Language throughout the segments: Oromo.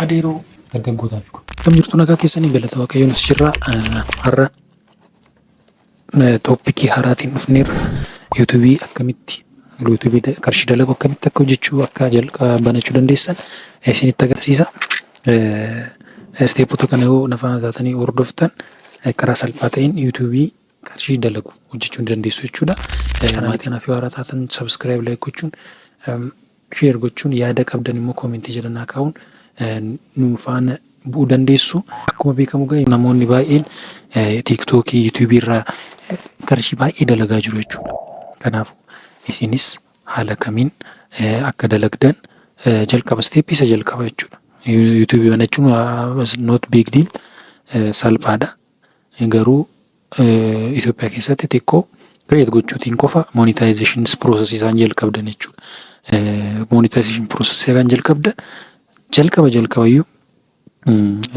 adeeroo dargaggootaaf kam jirtu nagaa keessanii galata waaqayyoon asirraa har'a toopikii haaraatiin dhufneerra yuutuubii akkamitti yuutuubii qarshii dalagu akkamitti akka hojjechuu akka jalqaba banachuu dandeessan isinitti agarsiisa. Steepota kana yoo nafa taatanii hordoftan karaa salphaa ta'een yuutuubii qarshii dalagu hojjechuu dandeessu jechuudha. Kanaaf yoo haaraa taatan subscribe like gochuun share gochuun yaada qabdan immoo koomentii jedhanaa kaa'uun nu faana bu'uu dandeessu. Akkuma beekamu ga'e namoonni baay'een tiiktookii yuutuubii irraa qarshii baay'ee dalagaa jiru jechuudha. Kanaaf isinis haala kamiin akka dalagdan jalqaba steepii isa jalqaba jechuudha. yuutuubii banachuun not big deal salphaadha. Garuu Itoophiyaa keessatti xiqqoo create gochuutiin qofa monetization process isaan jalqabdan jechuudha. Monetization process isaan jalqabdan jalqabayyuu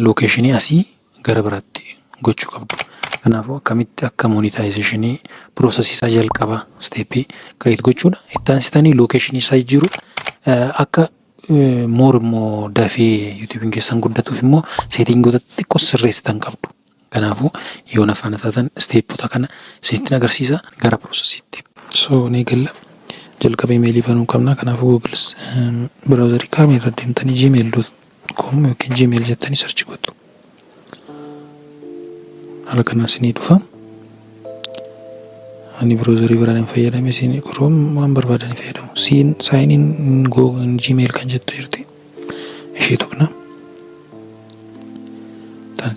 location asii gara biraatti gochuu qabdu. Kanaafuu akkamitti akka monetization process isaa jalqaba steepii create gochuudha. Itti aansitanii location isaa jiru akka more immoo dafee yuutuubiin keessan guddatuuf immoo settingoota xiqqoo sirreessitan qabdu. Kanaafuu yoo nafaana taatan steepota kana isinitti agarsiisa gara processitti. So ni galla jalqaba emailii banuu qabna. Kanaafuu Google browserii kaamii irra deemtanii gmail.com yookiin gmail jettanii search gootu. Haala kanaan isinii dhufa. Ani browserii biraan fayyadame isin Chrome waan barbaadanii fayyadamu. Sign in Google gmail kan jettu jirti. Ishee tuqna.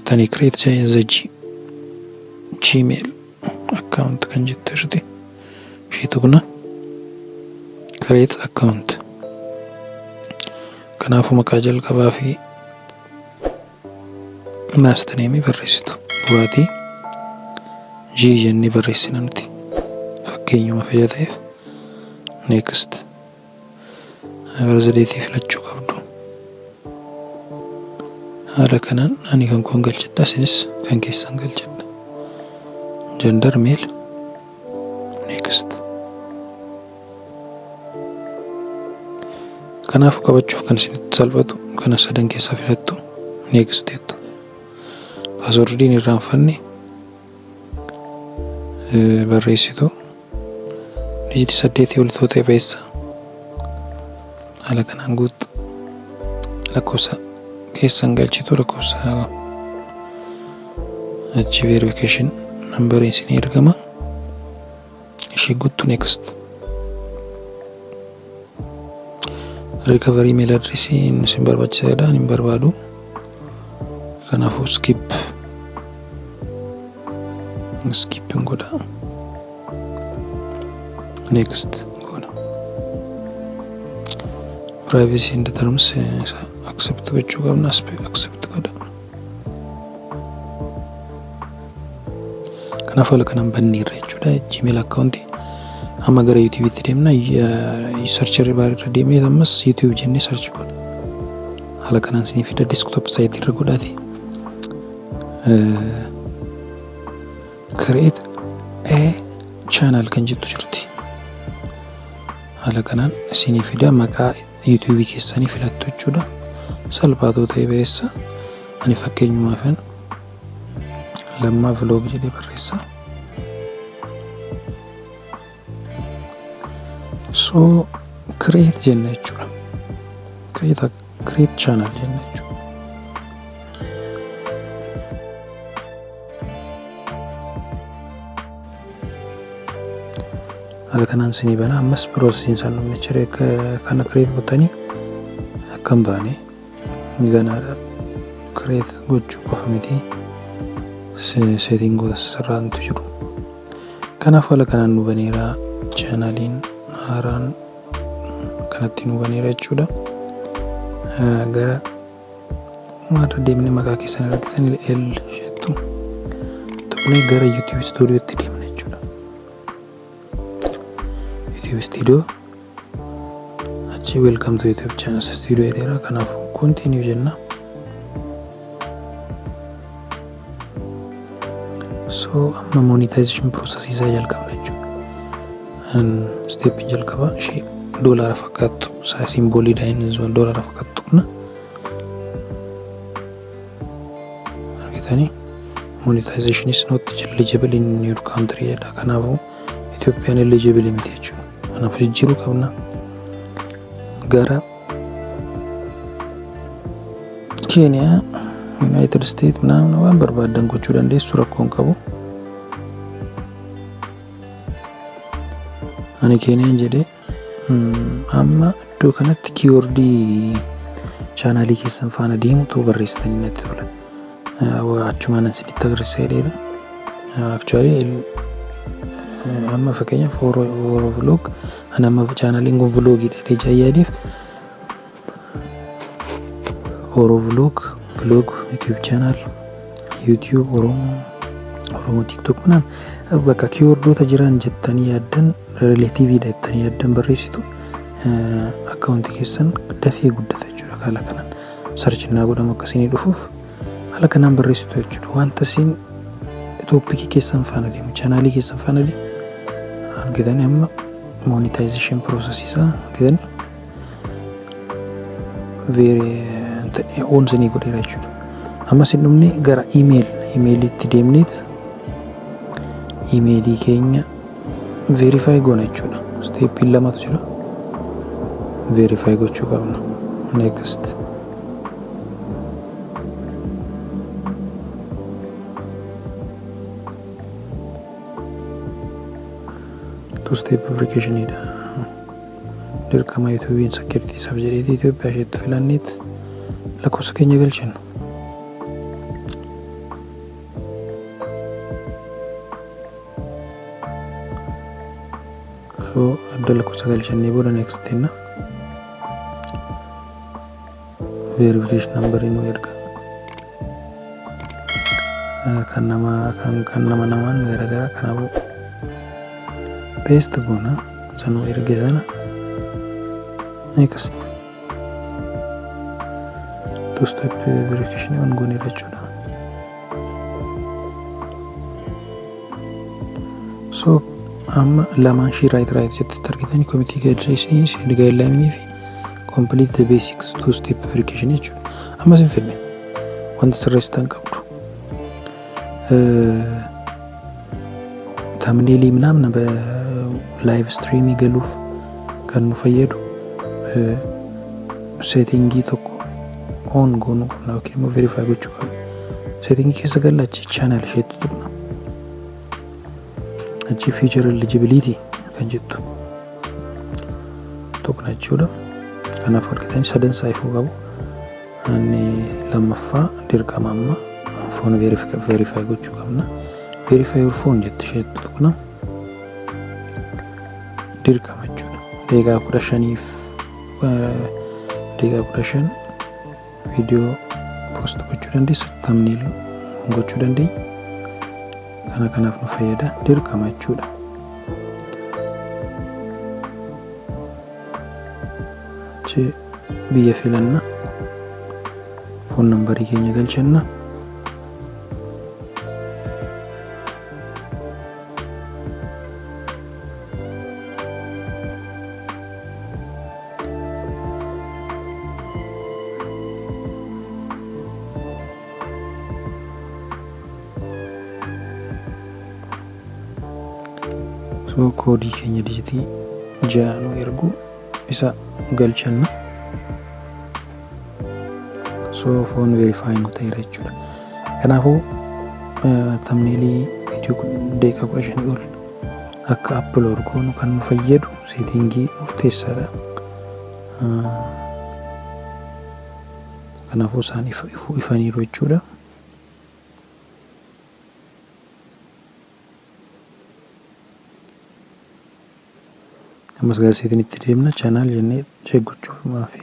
Tani create the Gmail account kan jettu jirti. Ishee tuqna. Create account. Kanaafuu maqaa jalqabaa fi master name barreessitu. Bu'aatii G jennee barreessina nuti. Fakkeenyuma fayyadateef next. Barreessitii filachuu qabdu. Haala kanaan ani kan koon galchadha isinis kan keessan galchadha. Gender male next. Kanaaf qabachuuf kan isinitti salphatu kana sadan keessaa filattu next jettu. Paaswordiin irraanfanne barreessitu dijiti 8 ol ta'e beessa. Haala kanaan guutu lakkoofsa keessan galchitu lakkoofsa achi verification number isin ergama. Ishee guutu next. Recovery email address isin barbaachisaadha hin barbaadu. Kanaafuu skip godha. Next godha. Privacy in the terms accept gochuu qabna. Accept godha. Kanaaf haala kanaan banneerra jechuudha. Gmail account amma gara yuutuubiitti deemna. Search bar irra deemee ammas yuutuub jennee search godha. Haala kanaan isin fida desktop site irra godhaati. Create a channel kan jettu jirti. Haala kanaan isin fida maqaa yuutuubii keessanii filattu jechuudha. Salphaatoo ta'e beessa. Ani fakkeenyumaafan lammaa vlog jedhee barreessa. So create jenna jechuudha. Create channel jenna jechuudha. Haala kanaan isinii bana ammas processing san namni kana create gootanii akkam baane ganaadha. Create gochuu qofa miti settingoota sirraantu jiru. Kanaaf haala kanaan nu baneera channeliin haaraan kanatti nu baneera jechuudha. Gara maata deemnee maqaa keessan argitan L jettu tuqnee gara YouTube Studiotti deemna jechuudha. YouTube Studio achi welcome to YouTube channel studio jedheera. Kanaafuu continue jenna. So amma monetization process isaa jalqabna jechuudha. Step jalqaba ishee $1 fakkaattu simboolii daayin $1 fakkaattu kuna argitanii monetization is not eligible in your country jedha. Kanaafuu Itoophiyaan eligible miti jechuudha. Kanaaf jijjiiruu qabna. Gara Kenya, United States namna waan barbaadan gochuu dandeessu rakkoon qabu. Ani Keniyaan jedhee amma iddoo kanatti keyword chaanalii keessan faana deemutu barreessitanii natti tola. Achumaan isinitti agarsiisaa jedheera. Actually amma fakkeenyaaf Oro vlog ani amma chaanaliin kun vlogidha jedhee yaadiif Oro vlog YouTube channel YouTube Oromo TikTok mana bakka keywordota jiran jettanii yaaddan relativeedha jettanii yaaddan barreessitu account keessan dafee guddata jechuudha. Haala kanaan search naa godhamu akkasiin dhufuuf haala kanaan barreessitu jechuudha. Wanta isin topic keessan faana deemu channelii keessan faana deemu argitanii amma monetization process isaa argitanii very on sini godheera jechuudha. Amma isin dhumni gara emailitti deemneet emailii keenya verify goona jechuudha. Step 2 jira. Verify gochuu qabna. Next. Two-step verification ida. Dirqama YouTube security subject Ethiopia sheet filannit lakkoofsa keenya galchina. So adda lakkoofsa galchannee booda next inna verification number inu erga kan nama namaan gara kanaafuu paste goona sanuu erge sana next two-step verification on goone jechuudha. So amma lamaan shii right jettatti argitanii committee guideline fi complete the basics two-step verification jechuudha. Amma sin fedhe wanta sirreessitan qabdu thumbnail ምናምን በላይቭ ስትሪም ይገሉፍ kan nu fayyadu settingii tokko on goonu qabna yookiin immoo verify gochuu qabna. Settingii keessa gallachi channel isheetti tuqna. Achi feature eligibility kan jettu tuqna jechuudha. Kanaaf argitanii sadan saayifuu qabu. Ani lammaffaa dirqama amma phone verify gochuu qabna. Verify your phone jetti isheetti tuqna. Dirqama jechuudha. Deegaa 15 video post gochuu dandeessa. Thumbnail gochuu dandeenya. Kanaaf nu fayyada. Dirqama jechuudha. Biyya filanna. Phone number keenya galchanna. So koodii keenya dijitii 6 nu ergu isa galchanna. So phone verify nu ta'eera jechuudha. Kanaafuu thumbnailii video deeqa 15 ol akka upload goonu kan nu fayyadu settingii murteessaadha. Kanaafuu isaan ifaniiru jechuudha. Ammas garsiitiin itti deemna channel jennee cheeggochuuf maafi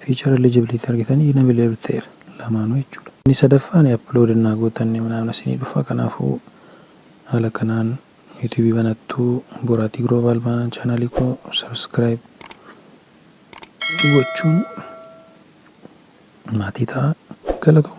feature eligibility argitanii enable ta'eera lamaanuu jechuudha. Inni sadaffaan upload naa gootanne mana isinii dhufa. Kanaafuu haala kanaan YouTube banattuu Boraatii Global Banana channel koo subscribe gochuun maatii ta'a. Galatoomna.